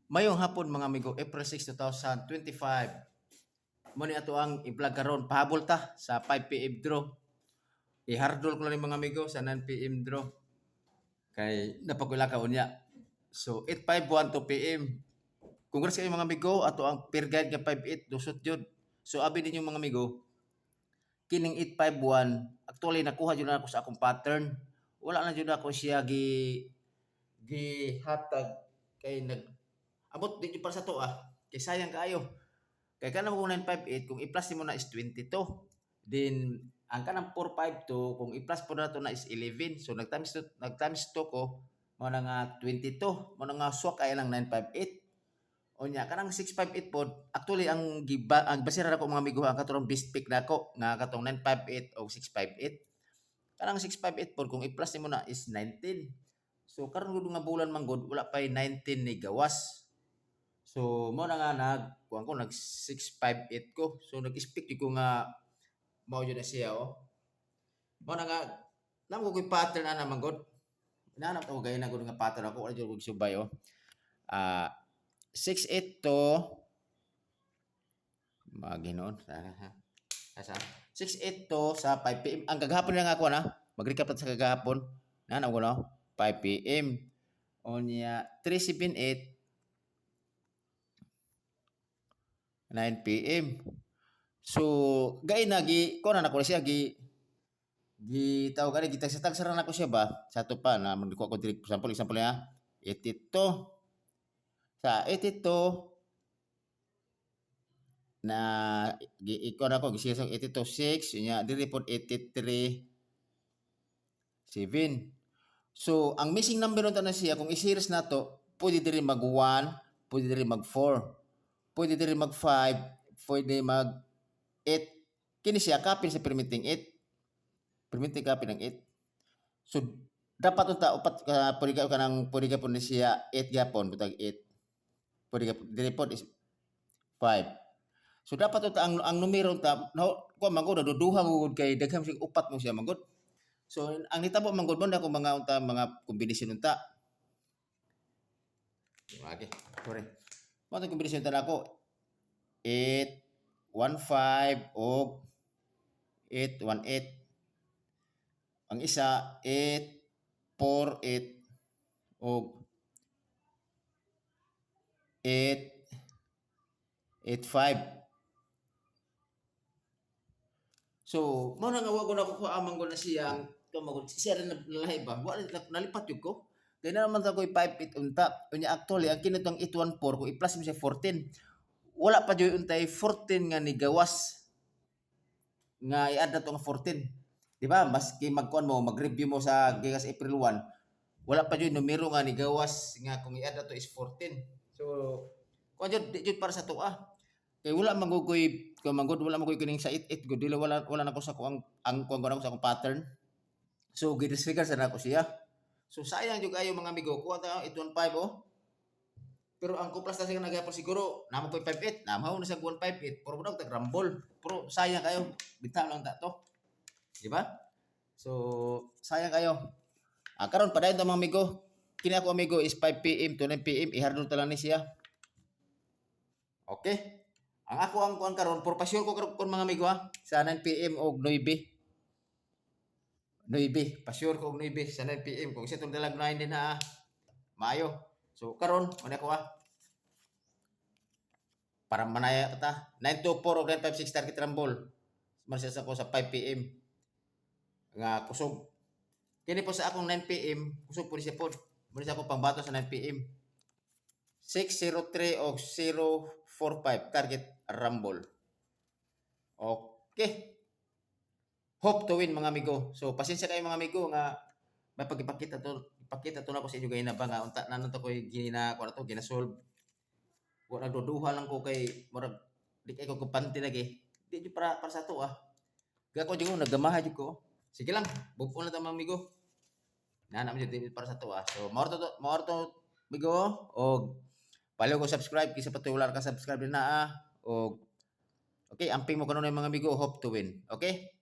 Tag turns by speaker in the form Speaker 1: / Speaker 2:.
Speaker 1: Mayong hapon mga amigo, April 6, 2025. Muna ato ang i-vlog karon, pahabol ta sa 5 PM draw. I-hardol ko lang ni mga amigo sa 9 PM draw. Kay napagula ka unya. So 8:51 2 PM. Congrats kayo mga amigo, ato ang peer guide nga 58 dusot jud. So abi ninyo mga amigo, kining 851 actually nakuha jud na ako sa akong pattern. Wala na jud ako siya gi hatag kay abot di jud para sa to kay sayang kaayo. Kay kanang 958 kung i-plus nimo na is 22. Then ang kanang 452 kung i-plus po na to na is 11. So nag-times 2 ko mo na nga 22. Mo na nga swak ay lang 958. Onya kanang 658 pod actually ang basira nako mga amigo ang katong best pick nako nga katong 958 o 658. Kanang 658 pod kung i-plus nimo na is 19. So karon gud nga bulan man gud wala pa 19 ni gawas. So mo na nga kuan ko nag 658 ko. So nag-speak ko nga mao jud na siya Mo na nga namo ko pattern ana man gud. Nanap ko gay na gud nga pattern ako wala jud ko subay 682 maginoon sa 682 sa 5 PM. Ang kagahapon na nga ako na mag-recap sa kagahapon. Nanap ko no 5 PM. Onya 378 9 PM. So, gay na ko na nako siya tawag ani gitag-tag na ko siya ba sa to pa na magkuha ko direct example niya 82 sa 82 na iko na ko gisiyasang 82 6 nya diri pod 83 7. So, ang missing number nito na siya kung i-series na to, pwede diri mag 1, pwede diri mag 4, pwede diri mag 5, pwede mag 8. Kini siya copy sa permitting 8. Permitting copy ng 8. So dapat unta upat pwede ka po ni siya 8 gapon butag 8. Pwede ka diri pod is 5. So dapat unta ang numero unta ko mangod duduha gud kay daghang sig upat mo siya mangod. So ang nitabo mangod mo na kung mga unta mga kombinasyon unta. Okay, sorry. Mga kombinasyon unta nako 8 1-5 o 8-1-8. Ang isa 8-4-8 o 8-8-5. So, mo na nga wag ko na ko amang ko na siya siya rin nalahi ba? Wala nalipat yun ko. Kaya na naman ako 5-8 unta. Unya actually ang kinitong 8-1-4 kung i-plus mo siya 14. Wala pa jud untay 14 nga ni gawas nga i-add na tong 14. Di ba? Maski magkuan mo, mag-review mo sa gigas April 1, wala pa jud numero nga ni gawas nga kung i-add na to is 14. So, kuan jud di jud para sa to kay wala mangugoy kung mangod wala magoy kining sa 88 gud dili wala nako sa ko ang kuan ko sa akong pattern. So gidisregard sa nako siya. So sayang jud ayo mga amigo kuha ta 815 pero ang kuplas na siya nagyapon siguro namo po 58 namaw na sa 158 pero budak tag rumble pero sayang kayo bitaw lang ta to di ba? So sayang kayo karon padayon ta mga amigo kini ako amigo is 5 PM to 9 PM ihardol ta lang ni siya. Okay, ang ako ang kuan karon for pasyon ko karon mga amigo sa 9 PM og 9 pasyon ko og 9 sa 9 PM kung isa tong dalag 9 din maayo. So karon ano ko para manaya ta 924 o 956 target rumble marsya sa ko sa 5 PM nga kusog kini po sa akong 9 PM kusog po siya po marsya ko pangbato sa 9 PM 603 o 045 target rumble. Okay, hope to win mga amigo. So pasensya kayo mga amigo nga may pagipakita to na ko sa inyo gayna ba nga unta nanon to ko gina-solve. Wa nagduduha lang ko kay murag di kay ko kupanti lagi. Di jud para sa to Gako jud ko nagamaha jud ko. Sige lang, bubuo na ta mga amigo. Nanam jud para sa to So more to amigo og paliw ko subscribe kisa patular ka subscribe na og okay, amping mo kanon mga amigo hope to win. Okay?